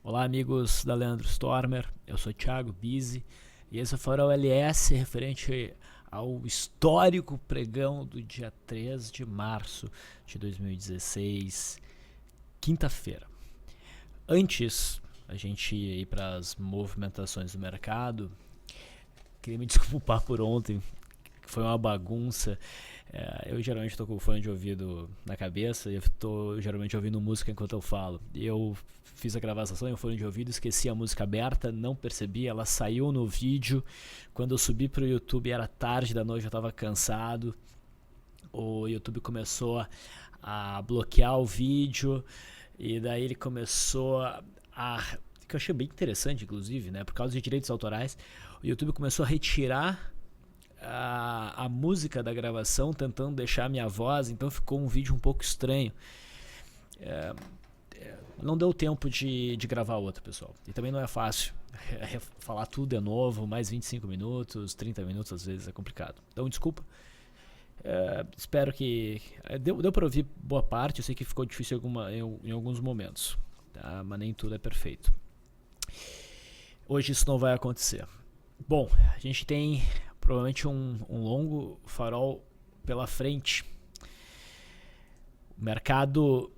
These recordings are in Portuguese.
Olá, amigos da Leandro Stormer, eu sou Thiago Bizzi e esse é o Farol LS referente ao histórico pregão do dia 3 de março de 2016, quinta-feira. Antes a gente ir para as movimentações do mercado, queria me desculpar por ontem, que foi uma bagunça. Eu geralmente estou com o fone de ouvido na cabeça e eu estou geralmente ouvindo música enquanto eu falo. E eu fiz a gravação em um fone de ouvido, esqueci a música aberta, não percebi, ela saiu no vídeo. Quando eu subi para o YouTube era tarde da noite, eu estava cansado. O YouTube começou a bloquear o vídeo e daí ele começou que eu achei bem interessante, inclusive, né? Por causa de direitos autorais, o YouTube começou a retirar a música da gravação, tentando deixar a minha voz, então ficou um vídeo um pouco estranho. Não deu tempo de gravar outro, pessoal. E também não é fácil. Falar tudo de novo, mais 25 minutos, 30 minutos às vezes é complicado. Então, desculpa. Espero que. Deu para ouvir boa parte, eu sei que ficou difícil em alguns momentos, tá? Mas nem tudo é perfeito. Hoje isso não vai acontecer. Bom, a gente tem provavelmente um longo farol pela frente. O mercado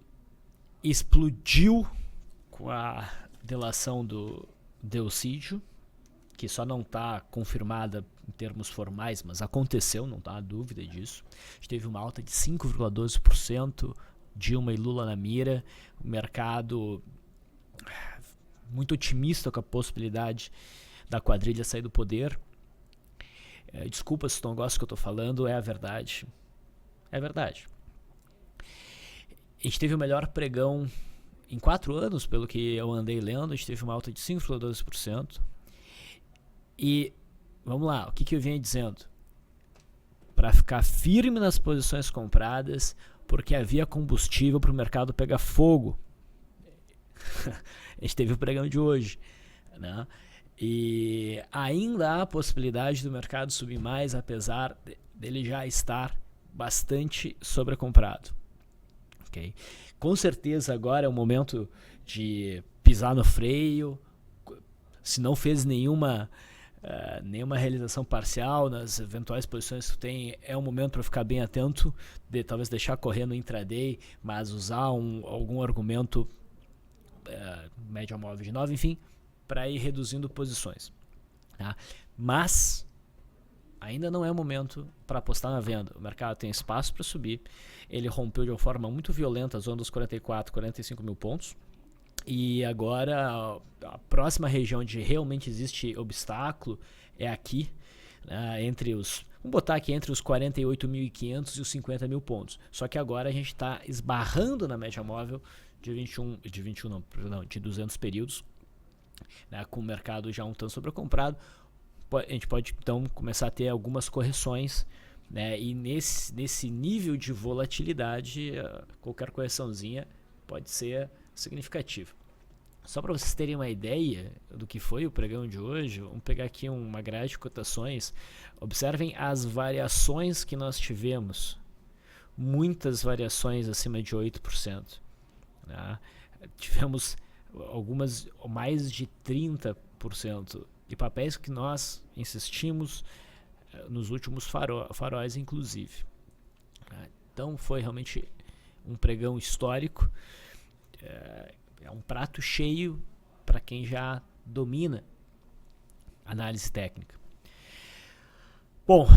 explodiu com a delação do Delcídio, que só não está confirmada em termos formais, mas aconteceu, não está dúvida disso. A gente teve uma alta de 5,12%, Dilma e Lula na mira, o mercado muito otimista com a possibilidade da quadrilha sair do poder. Desculpa se não gosta do que eu estou falando, é a verdade. É verdade. A gente teve o melhor pregão em 4 anos, pelo que eu andei lendo. A gente teve uma alta de 5,12%. E vamos lá, o que eu vinha dizendo? Para ficar firme nas posições compradas, porque havia combustível para o mercado pegar fogo. A gente teve o pregão de hoje, né? E ainda há a possibilidade do mercado subir mais, apesar dele já estar bastante sobrecomprado. Okay? Com certeza agora é o momento de pisar no freio. Se não fez nenhuma realização parcial nas eventuais posições que tu tem, é um momento para ficar bem atento, de talvez deixar correr no intraday, mas usar algum argumento média móvel de 9, enfim, para ir reduzindo posições, tá? Mas ainda não é o momento para apostar na venda. O mercado tem espaço para subir. Ele rompeu de uma forma muito violenta a zona dos 44, 45 mil pontos. E agora a próxima região onde realmente existe obstáculo é aqui, né, vamos botar aqui entre os 48.500 e os 50 mil pontos. Só que agora a gente está esbarrando na média móvel de 200 períodos, né, com o mercado já um tanto sobrecomprado. A gente pode então começar a ter algumas correções, né, e nesse nível de volatilidade, qualquer correçãozinha pode ser significativa. Só para vocês terem uma ideia do que foi o pregão de hoje, vamos pegar aqui uma grade de cotações. Observem as variações que nós tivemos. Muitas variações acima de 8%. Né? Tivemos algumas mais de 30%. E papéis que nós insistimos nos últimos faróis, inclusive. Então foi realmente um pregão histórico. É um prato cheio para quem já domina análise técnica. Bom,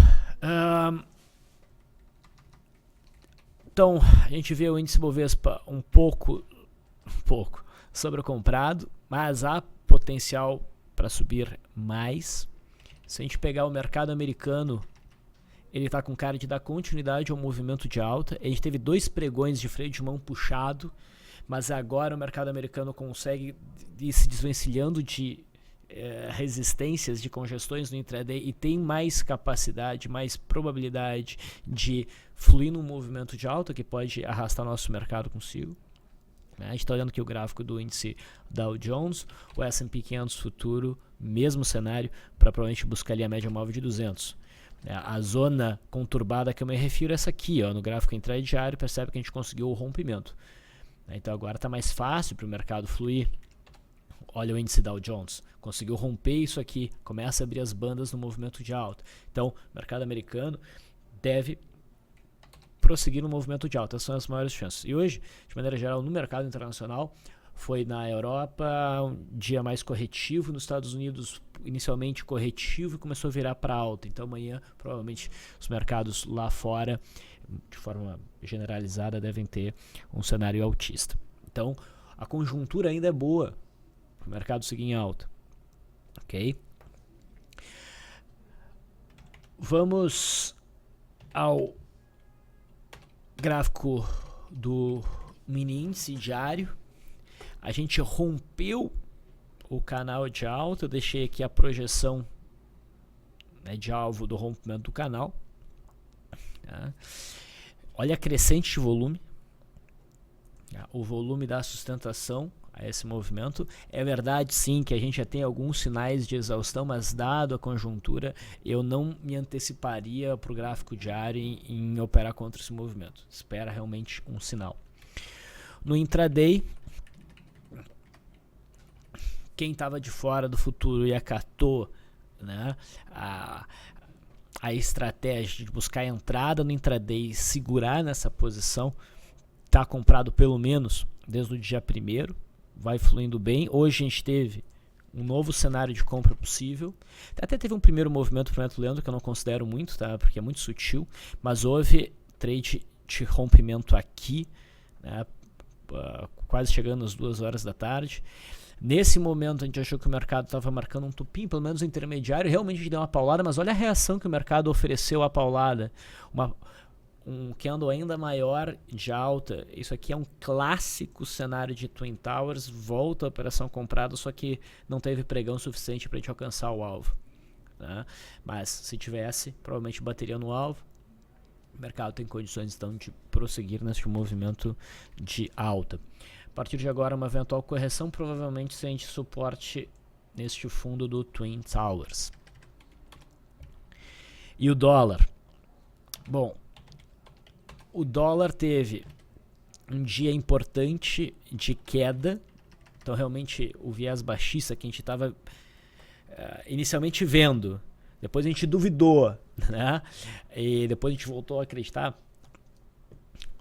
então a gente vê o índice Bovespa um pouco sobrecomprado, mas há potencial para subir mais. Se a gente pegar o mercado americano, ele está com cara de dar continuidade ao movimento de alta. A gente teve 2 pregões de freio de mão puxado, mas agora o mercado americano consegue ir se desvencilhando de resistências, de congestões no intraday e tem mais capacidade, mais probabilidade de fluir num movimento de alta que pode arrastar nosso mercado consigo. A gente está olhando aqui o gráfico do índice Dow Jones, o S&P 500 futuro, mesmo cenário, para provavelmente buscar ali a média móvel de 200. A zona conturbada que eu me refiro é essa aqui, ó, no gráfico intradiário, percebe que a gente conseguiu o rompimento. Então agora está mais fácil para o mercado fluir Olha o índice Dow Jones, conseguiu romper isso aqui, começa a abrir as bandas no movimento de alta. Então, o mercado americano deve prosseguir no movimento de alta, essas são as maiores chances. E hoje, de maneira geral, no mercado internacional, foi na Europa um dia mais corretivo, nos Estados Unidos inicialmente corretivo e começou a virar para alta. Então amanhã provavelmente os mercados lá fora, de forma generalizada, devem ter um cenário altista. Então a conjuntura ainda é boa para o mercado seguir em alta. Ok? Vamos ao gráfico do mini índice diário. A gente rompeu o canal de alta, eu deixei aqui a projeção, né, de alvo do rompimento do canal. Tá? Olha a crescente de volume, tá? O volume dá sustentação a esse movimento. É verdade sim que a gente já tem alguns sinais de exaustão, mas dado a conjuntura, eu não me anteciparia para o gráfico diário em operar contra esse movimento. Espera realmente um sinal. No intraday, quem estava de fora do futuro e acatou, né, a estratégia de buscar entrada no intraday e segurar nessa posição, está comprado pelo menos desde o dia 1º, vai fluindo bem. Hoje a gente teve um novo cenário de compra possível, até teve um primeiro movimento para o método Leandro que eu não considero muito, tá, porque é muito sutil, mas houve trade de rompimento aqui, né, quase chegando às 2 horas da tarde. Nesse momento a gente achou que o mercado estava marcando um tupim, pelo menos intermediário, realmente a gente deu uma paulada, mas olha a reação que o mercado ofereceu à paulada, um candle ainda maior de alta. Isso aqui é um clássico cenário de Twin Towers, volta a operação comprada, só que não teve pregão suficiente para a gente alcançar o alvo, né? Mas se tivesse, provavelmente bateria no alvo. O mercado tem condições então de prosseguir nesse movimento de alta. A partir de agora, uma eventual correção provavelmente sente suporte neste fundo do Twin Towers. E o dólar? Bom, o dólar teve um dia importante de queda, então realmente o viés baixista que a gente estava inicialmente vendo, depois a gente duvidou, né? E depois a gente voltou a acreditar,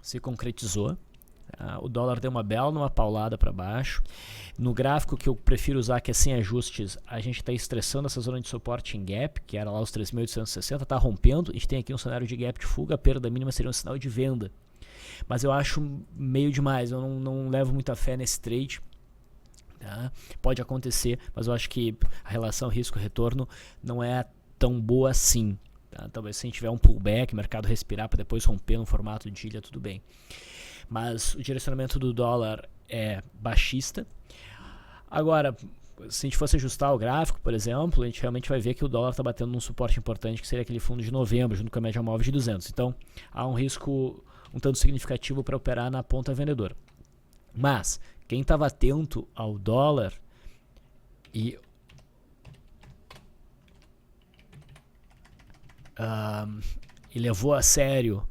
se concretizou. O dólar deu uma bela numa paulada para baixo. No gráfico que eu prefiro usar, que é sem ajustes, a gente está estressando essa zona de suporte em gap, que era lá os 3.860, está rompendo. A gente tem aqui um cenário de gap de fuga, a perda mínima seria um sinal de venda. Mas eu acho meio demais, eu não levo muita fé nesse trade. Tá? Pode acontecer, mas eu acho que a relação risco-retorno não é tão boa assim. Tá? Talvez se a gente tiver um pullback, o mercado respirar para depois romper no formato de ilha, tudo bem. Mas o direcionamento do dólar é baixista. Agora, se a gente fosse ajustar o gráfico, por exemplo, a gente realmente vai ver que o dólar está batendo num suporte importante, que seria aquele fundo de novembro, junto com a média móvel de 200. Então, há um risco um tanto significativo para operar na ponta vendedora. Mas, quem estava atento ao dólar e levou a sério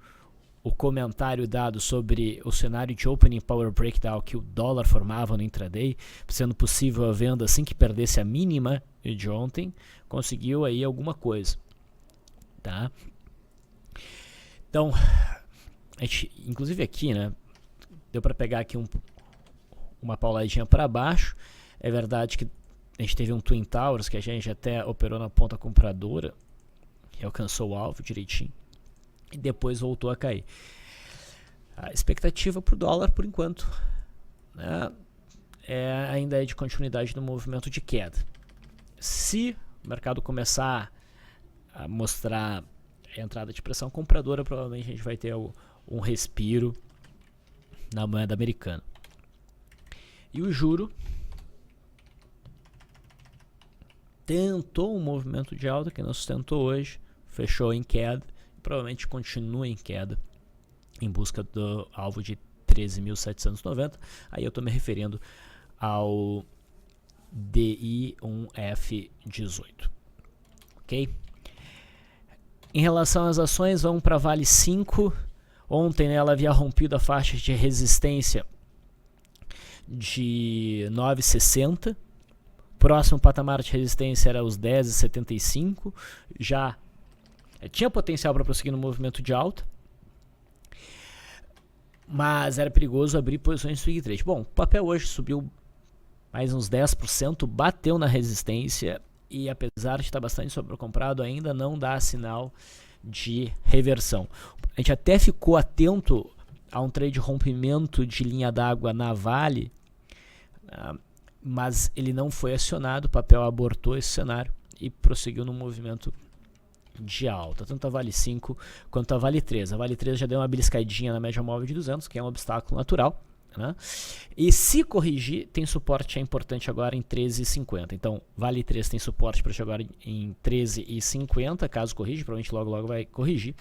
o comentário dado sobre o cenário de opening power breakdown que o dólar formava no intraday, sendo possível a venda assim que perdesse a mínima de ontem, conseguiu aí alguma coisa, tá? Então, a gente, inclusive aqui, né, deu para pegar aqui uma pauladinha para baixo. É verdade que a gente teve um Twin Towers que a gente até operou na ponta compradora e alcançou o alvo direitinho. E depois voltou a cair. A expectativa para o dólar, por enquanto, né, ainda é de continuidade no movimento de queda. Se o mercado começar a mostrar a entrada de pressão compradora, provavelmente a gente vai ter um respiro na moeda americana. E o juro tentou um movimento de alta que não sustentou hoje, fechou em queda. Provavelmente continua em queda em busca do alvo de 13.790. Aí eu estou me referindo ao DI1F18. Ok? Em relação às ações, vamos para Vale 5. Ontem, né, ela havia rompido a faixa de resistência de 9,60. próximo patamar de resistência era os 10,75, já tinha potencial para prosseguir no movimento de alta, mas era perigoso abrir posições de swing trade. Bom, o papel hoje subiu mais uns 10%, bateu na resistência e apesar de estar bastante sobrecomprado, ainda não dá sinal de reversão. A gente até ficou atento a um trade de rompimento de linha d'água na Vale, mas ele não foi acionado, o papel abortou esse cenário e prosseguiu no movimento de alta, tanto a Vale 5 quanto a Vale 3. A Vale 3 já deu uma beliscadinha na média móvel de 200, que é um obstáculo natural, né? E se corrigir, tem suporte importante agora em 13,50. Então, Vale 3 tem suporte para chegar em 13,50, caso corrija, provavelmente logo vai corrigir.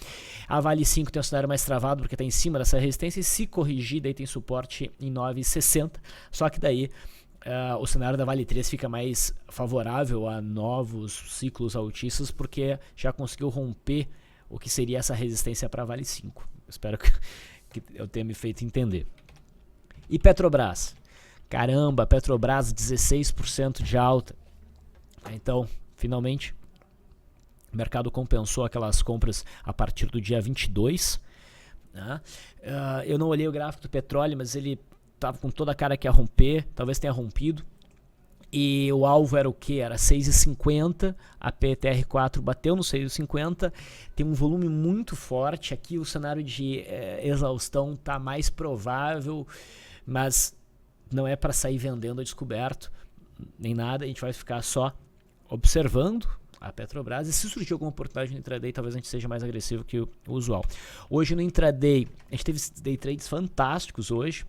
A Vale 5 tem um cenário mais travado, porque está em cima dessa resistência, e se corrigir, daí tem suporte em 9,60, só que daí o cenário da Vale 3 fica mais favorável a novos ciclos altistas, porque já conseguiu romper o que seria essa resistência para a Vale 5. Espero que eu tenha me feito entender. E Petrobras? Caramba, Petrobras 16% de alta. Então, finalmente, o mercado compensou aquelas compras a partir do dia 22. Né? Eu não olhei o gráfico do petróleo, mas ele estava com toda a cara que ia romper, talvez tenha rompido. E o alvo era o que? Era 6,50, a PTR4 bateu no 6,50, tem um volume muito forte, aqui o cenário de exaustão está mais provável, mas não é para sair vendendo a descoberto, nem nada, a gente vai ficar só observando a Petrobras, e se surgir alguma oportunidade no intraday, talvez a gente seja mais agressivo que o usual. Hoje no intraday, a gente teve day trades fantásticos hoje.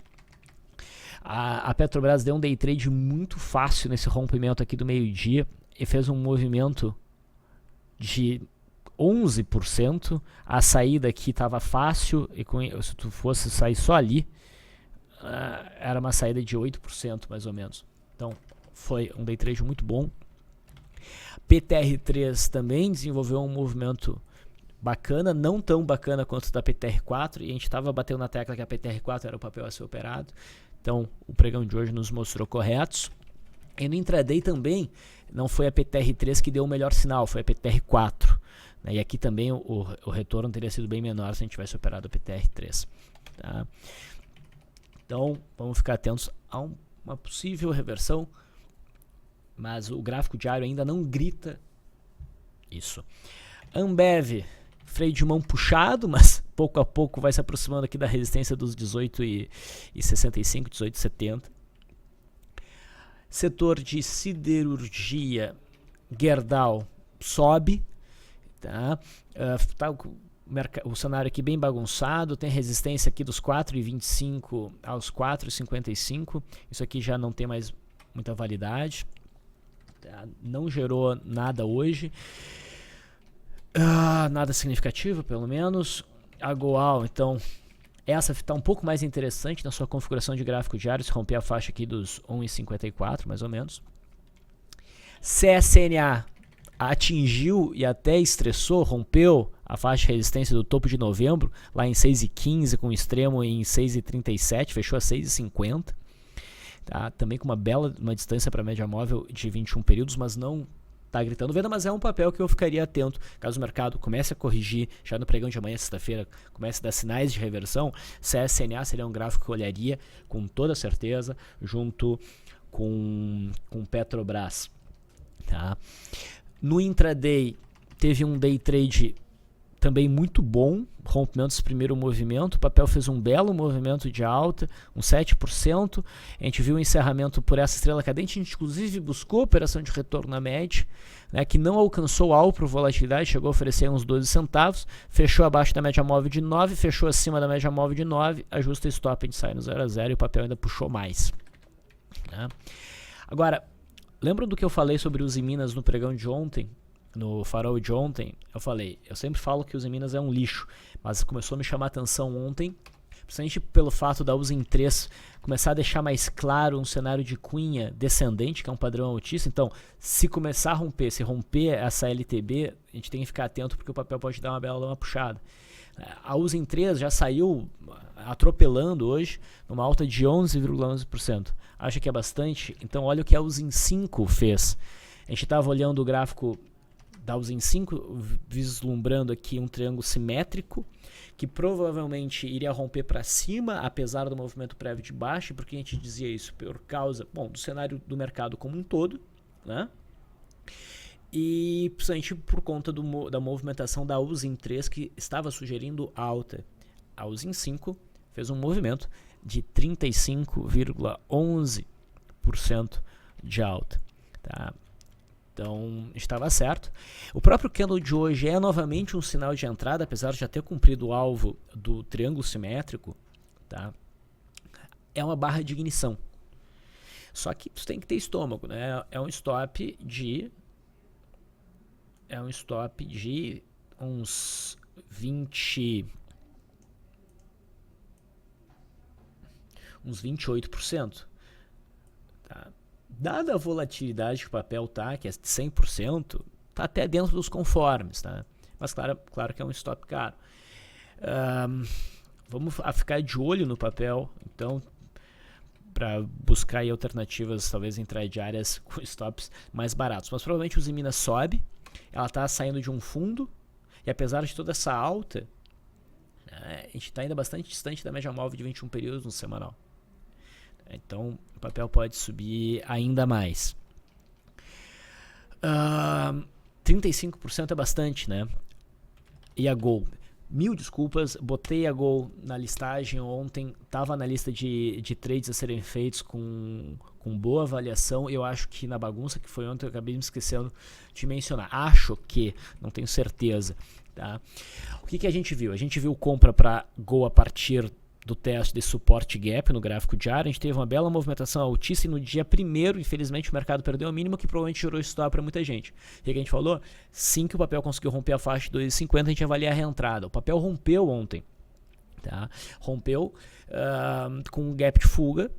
A Petrobras deu um day trade muito fácil nesse rompimento aqui do meio-dia e fez um movimento de 11%. A saída aqui estava fácil e se tu fosse sair só ali, era uma saída de 8% mais ou menos. Então foi um day trade muito bom. PTR3 também desenvolveu um movimento bacana, não tão bacana quanto o da PTR4, e a gente estava batendo na tecla que a PTR4 era o papel a ser operado. Então, o pregão de hoje nos mostrou corretos. E no intraday também, não foi a PTR3 que deu o melhor sinal, foi a PTR4. Né? E aqui também o retorno teria sido bem menor se a gente tivesse operado a PTR3. Tá? Então, vamos ficar atentos a uma possível reversão, mas o gráfico diário ainda não grita isso. Ambev, freio de mão puxado, mas pouco a pouco vai se aproximando aqui da resistência dos 18,65, 18,70. Setor de siderurgia, Gerdau sobe, tá? O cenário aqui bem bagunçado, tem resistência aqui dos 4,25 aos 4,55. Isso aqui já não tem mais muita validade, tá? Não gerou nada hoje. Nada significativo, pelo menos. A Goal, então, essa está um pouco mais interessante na sua configuração de gráfico diário, se romper a faixa aqui dos 1,54, mais ou menos. CSNA atingiu e até estressou, rompeu a faixa de resistência do topo de novembro, lá em 6,15, com extremo em 6,37, fechou a 6,50. Tá? Também com uma distância para a média móvel de 21 períodos, mas não está gritando venda, mas é um papel que eu ficaria atento. Caso o mercado comece a corrigir, já no pregão de amanhã, sexta-feira, comece a dar sinais de reversão, CSNA seria um gráfico que eu olharia com toda certeza, junto com Petrobras. Tá? No intraday, teve um day trade também muito bom, rompimento desse primeiro movimento, o papel fez um belo movimento de alta, uns 7%, a gente viu o encerramento por essa estrela cadente, a gente inclusive buscou operação de retorno na média, né, que não alcançou o alvo por volatilidade, chegou a oferecer uns 12 centavos, fechou abaixo da média móvel de 9, fechou acima da média móvel de 9, ajusta stop, a gente sai no 0 a 0 e o papel ainda puxou mais. Né? Agora, lembram do que eu falei sobre os Minas no pregão de ontem? No farol de ontem, eu sempre falo que os Minas é um lixo, mas começou a me chamar a atenção ontem, principalmente pelo fato da USA em 3 começar a deixar mais claro um cenário de cunha descendente, que é um padrão altista. Então, se começar a romper, se romper essa LTB, a gente tem que ficar atento porque o papel pode dar uma bela puxada. A Usim 3 já saiu atropelando hoje, numa alta de 11,11%. Acha que é bastante? Então olha o que a Usim 5 fez. A gente estava olhando o gráfico da Usim 5, vislumbrando aqui um triângulo simétrico, que provavelmente iria romper para cima, apesar do movimento prévio de baixa. Por que a gente dizia isso? Por causa, do cenário do mercado como um todo, né? E principalmente por conta da movimentação da Usim 3, que estava sugerindo alta. A Usim 5 fez um movimento de 35,11% de alta. Tá? Então, estava certo. O próprio candle de hoje é novamente um sinal de entrada, apesar de já ter cumprido o alvo do triângulo simétrico. Tá? É uma barra de ignição. Só que você tem que ter estômago, né? É um stop de uns 28%. Tá? Dada a volatilidade que o papel tá, que é 100%, tá até dentro dos conformes, tá? Mas claro que é um stop caro. Vamos ficar de olho no papel, então, para buscar aí alternativas, talvez intradiárias com stops mais baratos. Mas provavelmente o Usiminas sobe, ela está saindo de um fundo, e apesar de toda essa alta, a gente está ainda bastante distante da média móvel de 21 períodos no semanal. Então o papel pode subir ainda mais. 35% é bastante, né? E a Gol? Mil desculpas, botei a Gol na listagem ontem, estava na lista de trades a serem feitos com boa avaliação. Eu acho que na bagunça que foi ontem eu acabei me esquecendo de mencionar. Acho que, não tenho certeza. Tá? O que a gente viu? A gente viu compra para Gol a partir do teste de suporte gap no gráfico diário. A gente teve uma bela movimentação altíssima no dia 1º. Infelizmente o mercado perdeu o mínimo, que provavelmente gerou stop para muita gente. O que a gente falou? Sim, que o papel conseguiu romper a faixa de 2,50, a gente avalia a reentrada. O papel rompeu ontem. Tá? Rompeu com um gap de fuga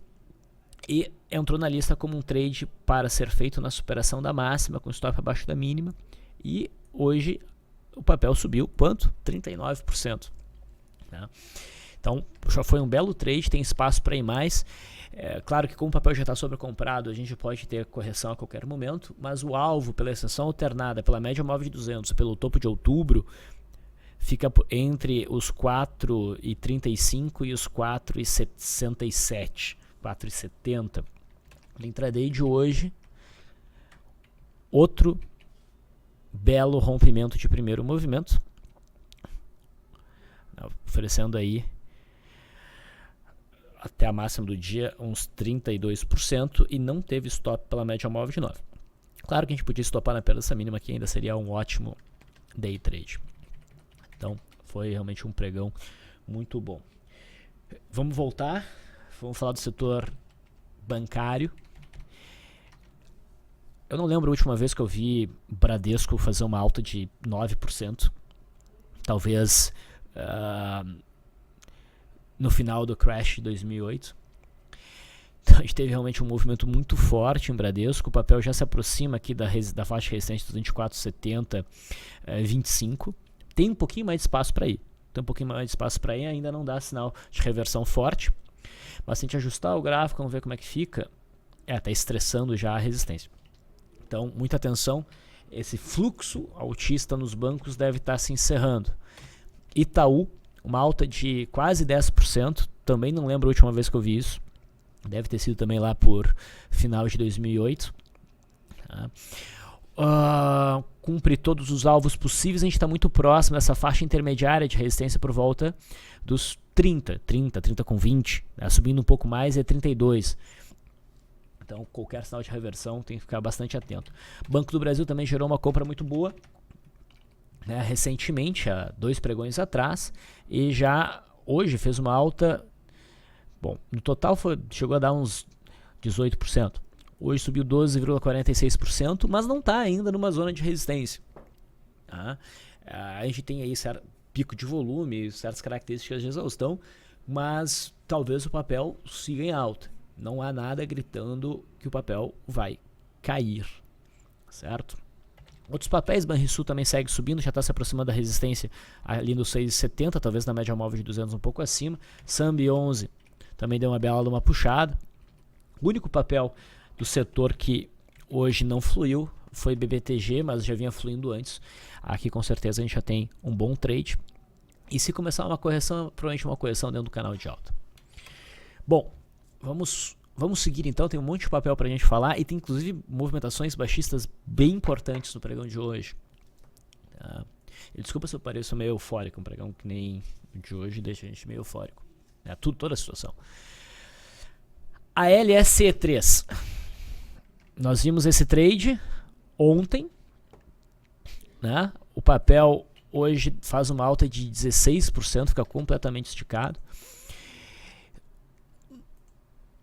e entrou na lista como um trade para ser feito na superação da máxima, com stop abaixo da mínima. E hoje o papel subiu quanto? 39%. Tá? Então, já foi um belo trade, tem espaço para ir mais. Claro que como o papel já está sobrecomprado, a gente pode ter correção a qualquer momento, mas o alvo pela extensão alternada, pela média móvel de 200, pelo topo de outubro, fica entre os 4,35 e os 4,67, 4,70. No intraday de hoje, outro belo rompimento de primeiro movimento, oferecendo aí até a máxima do dia uns 32%, e não teve stop pela média móvel de 9. Claro que a gente podia stopar na perda dessa mínima, que ainda seria um ótimo day trade. Então foi realmente um pregão muito bom. Vamos voltar, vamos falar do setor bancário. Eu não lembro a última vez que eu vi Bradesco fazer uma alta de 9%. Talvez no final do crash de 2008. Então a gente teve realmente um movimento muito forte em Bradesco. O papel já se aproxima aqui da faixa resistente dos 24,70, 25. Tem um pouquinho mais de espaço para ir. Ainda não dá sinal de reversão forte. Mas se a gente ajustar o gráfico, vamos ver como é que fica. Está estressando já a resistência. Então, muita atenção. Esse fluxo altista nos bancos deve estar se encerrando. Itaú, uma alta de quase 10%. Também não lembro a última vez que eu vi isso. Deve ter sido também lá por final de 2008. Cumpre todos os alvos possíveis. A gente está muito próximo dessa faixa intermediária de resistência por volta dos 30 com 20. Subindo um pouco mais é 32. Então qualquer sinal de reversão tem que ficar bastante atento. Banco do Brasil também gerou uma compra muito boa, né, recentemente, há 2 pregões atrás, e já hoje fez uma alta. Bom, no total chegou a dar uns 18%. Hoje subiu 12,46%, mas não está ainda numa zona de resistência. Tá? A gente tem aí certo pico de volume, certas características de exaustão, mas talvez o papel siga em alta. Não há nada gritando que o papel vai cair, certo? Outros papéis, Banrisul também segue subindo, já está se aproximando da resistência ali no 6,70, talvez na média móvel de 200 um pouco acima. Sambi 11 também deu uma bela uma puxada. O único papel do setor que hoje não fluiu foi BBTG, mas já vinha fluindo antes. Aqui com certeza a gente já tem um bom trade. E se começar uma correção, provavelmente uma correção dentro do canal de alta. Bom, vamos seguir então, tem um monte de papel para a gente falar e tem inclusive movimentações baixistas bem importantes no pregão de hoje. Tá? Desculpa se eu pareço meio eufórico, um pregão que nem o de hoje deixa a gente meio eufórico. Toda a situação. A LSE3. Nós vimos esse trade ontem. Né? O papel hoje faz uma alta de 16%, fica completamente esticado.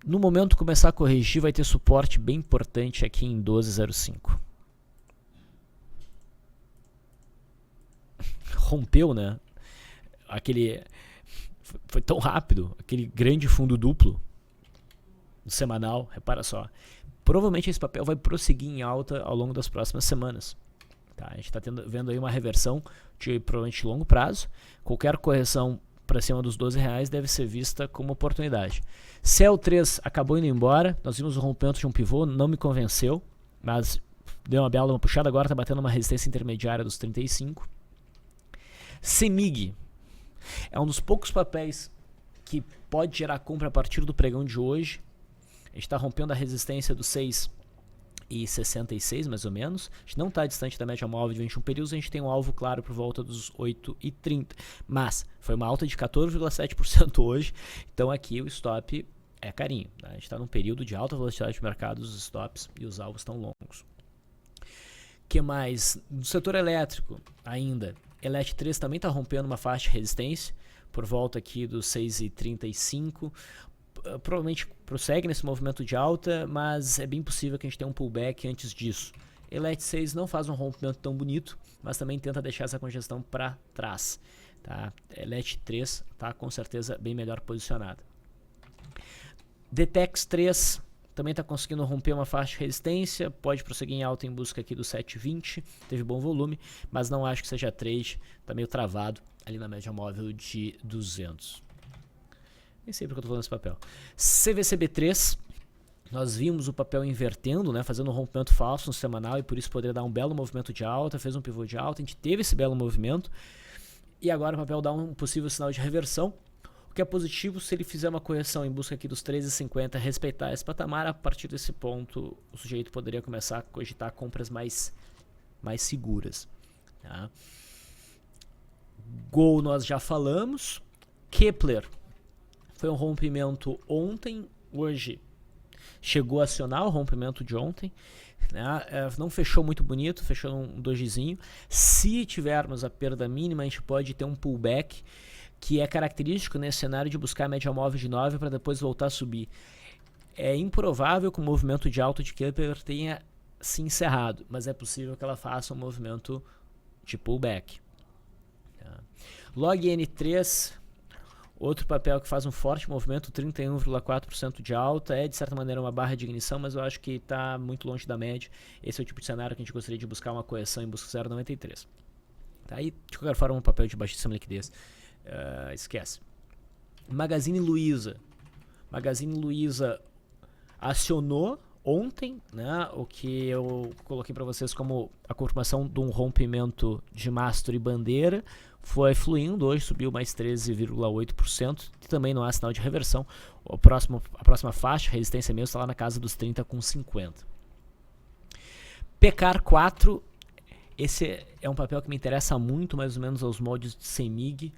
No momento que começar a corrigir, vai ter suporte bem importante aqui em 12,05. Rompeu, né? Foi tão rápido, aquele grande fundo duplo semanal, repara só. Provavelmente esse papel vai prosseguir em alta ao longo das próximas semanas. Tá? A gente está vendo aí uma reversão de provavelmente longo prazo. Qualquer correção para cima dos R$12 deve ser vista como oportunidade. CEL3 acabou indo embora, nós vimos o rompimento de um pivô, não me convenceu, mas deu uma bela puxada, agora está batendo uma resistência intermediária dos 35. CEMIG é um dos poucos papéis que pode gerar compra a partir do pregão de hoje. A gente está rompendo a resistência dos 6,66 mais ou menos. A gente não está distante da média móvel de 21 períodos, a gente tem um alvo claro por volta dos 8,30. Mas foi uma alta de 14,7% hoje, então aqui o stop é carinho. Né? A gente está num período de alta velocidade de mercado, os stops e os alvos estão longos. Que mais? No setor elétrico ainda, ELET3 também está rompendo uma faixa de resistência por volta aqui dos 6,35. Provavelmente prossegue nesse movimento de alta, mas é bem possível que a gente tenha um pullback antes disso. ELET6 não faz um rompimento tão bonito, mas também tenta deixar essa congestão para trás. Tá? ELET3 está com certeza bem melhor posicionada. DTEX 3 também está conseguindo romper uma faixa de resistência, pode prosseguir em alta em busca aqui do 7,20, teve bom volume, mas não acho que seja trade, está meio travado ali na média móvel de 200. Nem sei porque eu estou falando desse papel. CVCB3, nós vimos o papel invertendo, né, fazendo um rompimento falso no semanal e por isso poderia dar um belo movimento de alta, fez um pivô de alta, a gente teve esse belo movimento e agora o papel dá um possível sinal de reversão, o que é positivo se ele fizer uma correção em busca aqui dos 13,50, respeitar esse patamar, a partir desse ponto o sujeito poderia começar a cogitar compras mais seguras. Tá? Gol nós já falamos, Kepler foi um rompimento ontem, hoje chegou a acionar o rompimento de ontem, né? Não fechou muito bonito, fechou um dojizinho. Se tivermos a perda mínima, a gente pode ter um pullback, que é característico nesse cenário de buscar a média móvel de 9 para depois voltar a subir. É improvável que o movimento de alta de Kepler tenha se encerrado, mas é possível que ela faça um movimento de pullback. Tá? Log N3, outro papel que faz um forte movimento, 31,4% de alta, é de certa maneira uma barra de ignição, mas eu acho que está muito longe da média. Esse é o tipo de cenário que a gente gostaria de buscar uma correção em busca de 0,93. Tá? E de qualquer forma um papel de baixíssima liquidez. Esquece. Magazine Luiza acionou ontem, né, o que eu coloquei para vocês como a confirmação de um rompimento de mastro e bandeira, foi fluindo, hoje subiu mais 13,8%, e também não há sinal de reversão. A próxima faixa, resistência mesmo, está lá na casa dos 30,50. Pecar 4, esse é um papel que me interessa muito, mais ou menos aos moldes de CEMIG.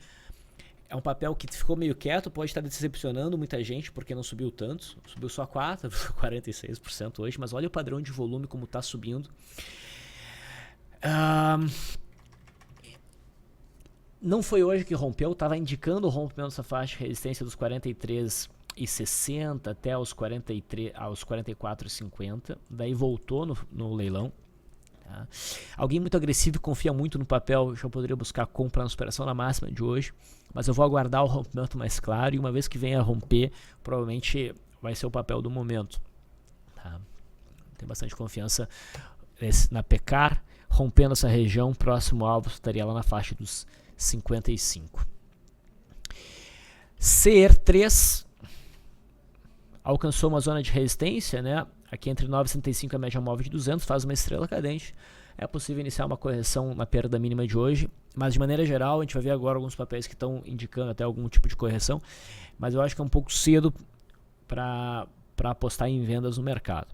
É um papel que ficou meio quieto, pode estar decepcionando muita gente porque não subiu tanto. Subiu só 46% hoje, mas olha o padrão de volume como está subindo. Não foi hoje que rompeu, estava indicando o rompimento dessa faixa de resistência dos 43,60 até aos 44,50. Daí voltou no leilão. Tá? Alguém muito agressivo e confia muito no papel já poderia buscar compra na superação na máxima de hoje, mas eu vou aguardar o rompimento mais claro e uma vez que venha a romper, provavelmente vai ser o papel do momento. Tá? Tem bastante confiança na PECAR, rompendo essa região, próximo alvo estaria lá na faixa dos 55. CER3 alcançou uma zona de resistência, né? Aqui entre 9,65 e a média móvel de 200, faz uma estrela cadente. É possível iniciar uma correção na perda mínima de hoje, mas de maneira geral a gente vai ver agora alguns papéis que estão indicando até algum tipo de correção, mas eu acho que é um pouco cedo para apostar em vendas no mercado.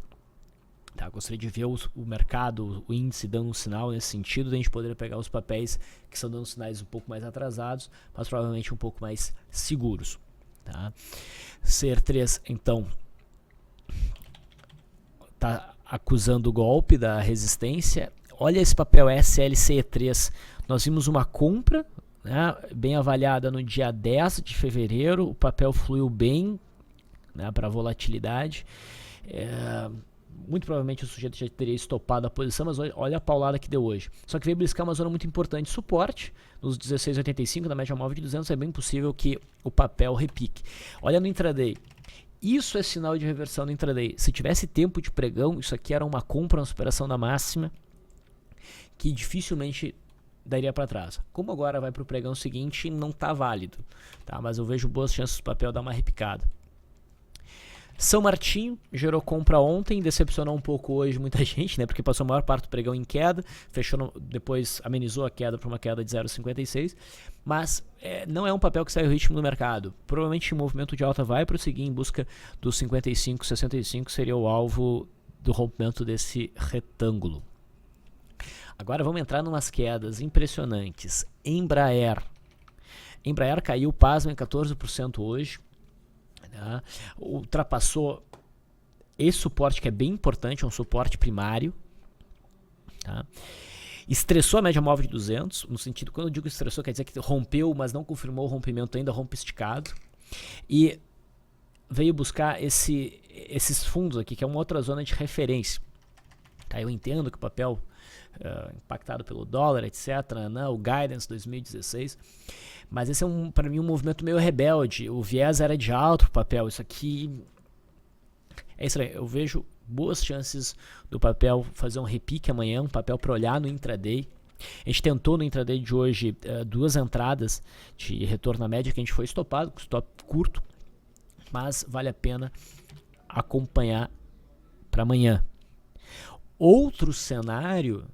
Tá, gostaria de ver o mercado, o índice dando um sinal nesse sentido, de a gente poder pegar os papéis que estão dando sinais um pouco mais atrasados, mas provavelmente um pouco mais seguros. Tá? CER3 então está acusando o golpe da resistência. Olha esse papel SLCE3, nós vimos uma compra, né, bem avaliada no dia 10 de fevereiro, o papel fluiu bem, né, para volatilidade. Muito provavelmente o sujeito já teria estopado a posição, mas olha a paulada que deu hoje. Só que veio buscar uma zona muito importante, suporte, nos 16,85 na média móvel de 200, é bem possível que o papel repique. Olha no intraday, isso é sinal de reversão no intraday. Se tivesse tempo de pregão, isso aqui era uma compra na superação da máxima, que dificilmente daria para trás. Como agora vai para o pregão seguinte, não está válido, tá? Mas eu vejo boas chances do papel dar uma repicada. São Martinho gerou compra ontem, decepcionou um pouco hoje muita gente, né? Porque passou a maior parte do pregão em queda, fechou depois amenizou a queda para uma queda de 0,56, mas não é um papel que sai o ritmo do mercado. Provavelmente o movimento de alta vai prosseguir em busca dos 55, 65, seria o alvo do rompimento desse retângulo. Agora vamos entrar em umas quedas impressionantes. Embraer caiu, pasmem, 14% hoje. Né? Ultrapassou esse suporte que é bem importante, é um suporte primário. Tá? Estressou a média móvel de 200, no sentido, quando eu digo estressou, quer dizer que rompeu, mas não confirmou o rompimento ainda, rompe esticado. E veio buscar esses fundos aqui, que é uma outra zona de referência. Tá? Eu entendo que o papel impactado pelo dólar, etc., né? O Guidance 2016, mas esse é para mim um movimento meio rebelde. O viés era de alto pro papel, isso aqui é estranho. Eu vejo boas chances do papel fazer um repique amanhã, um papel para olhar no intraday. A gente tentou no intraday de hoje duas entradas de retorno à média que a gente foi estopado, com stop curto, mas vale a pena acompanhar para amanhã. Outro cenário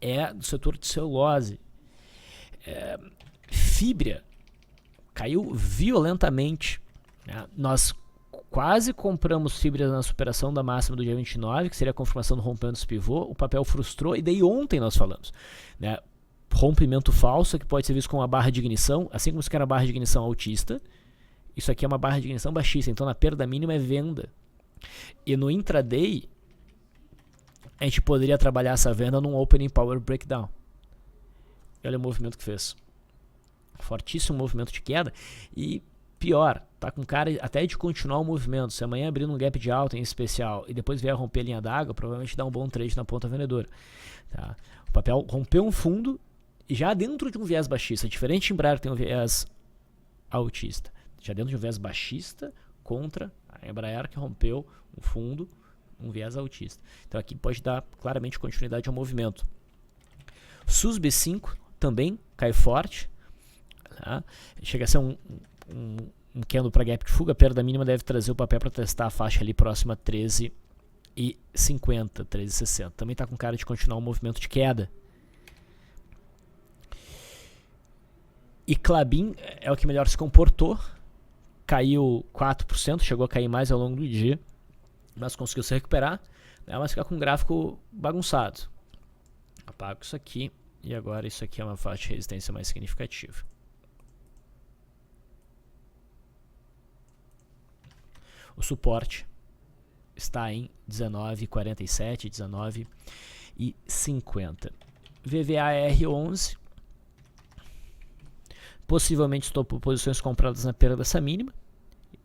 é do setor de celulose. Fibra caiu violentamente. Né? Nós quase compramos fibra na superação da máxima do dia 29, que seria a confirmação do rompimento dos pivô. O papel frustrou, e daí ontem nós falamos. Né? Rompimento falso, que pode ser visto como uma barra de ignição, assim como isso aqui era uma barra de ignição altista, isso aqui é uma barra de ignição baixista, então na perda mínima é venda. E no intraday, a gente poderia trabalhar essa venda num opening power breakdown. E olha o movimento que fez. Fortíssimo movimento de queda. E pior, tá com cara até de continuar o movimento. Se amanhã abrir um gap de alta em especial e depois vier a romper a linha d'água, provavelmente dá um bom trade na ponta vendedora. Tá? O papel rompeu um fundo e já dentro de um viés baixista. Diferente de Embraer, tem um viés altista. Já dentro de um viés baixista contra a Embraer, que rompeu um fundo, um viés altista. Então aqui pode dar claramente continuidade ao movimento. SUSB 5 também cai forte. Tá? Chega a ser um candle para gap de fuga. A perda mínima deve trazer o papel para testar a faixa ali próxima a 13,50, 13,60. Também está com cara de continuar um movimento de queda. E Klabin é o que melhor se comportou. Caiu 4%, chegou a cair mais ao longo do dia, mas conseguiu se recuperar, né? Mas ficar com um gráfico bagunçado. Apago isso aqui e agora isso aqui é uma faixa de resistência mais significativa. O suporte está em 19,47, 19,50. VVAR11 possivelmente estopou posições compradas na perda dessa mínima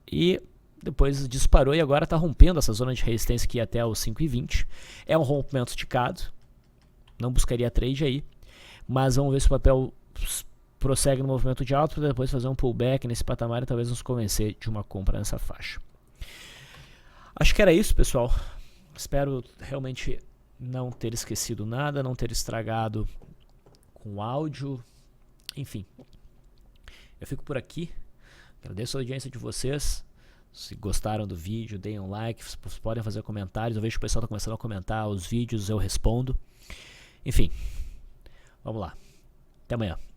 e depois disparou e agora está rompendo essa zona de resistência aqui até os 5,20. É um rompimento esticado, não buscaria trade aí, mas vamos ver se o papel prossegue no movimento de alta para depois fazer um pullback nesse patamar e talvez nos convencer de uma compra nessa faixa. Acho que era isso, pessoal. Espero realmente não ter esquecido nada, não ter estragado com áudio, enfim. Eu fico por aqui, agradeço a audiência de vocês. Se gostaram do vídeo, deem um like, vocês podem fazer comentários. Eu vejo que o pessoal está começando a comentar os vídeos, eu respondo. Enfim, vamos lá. Até amanhã.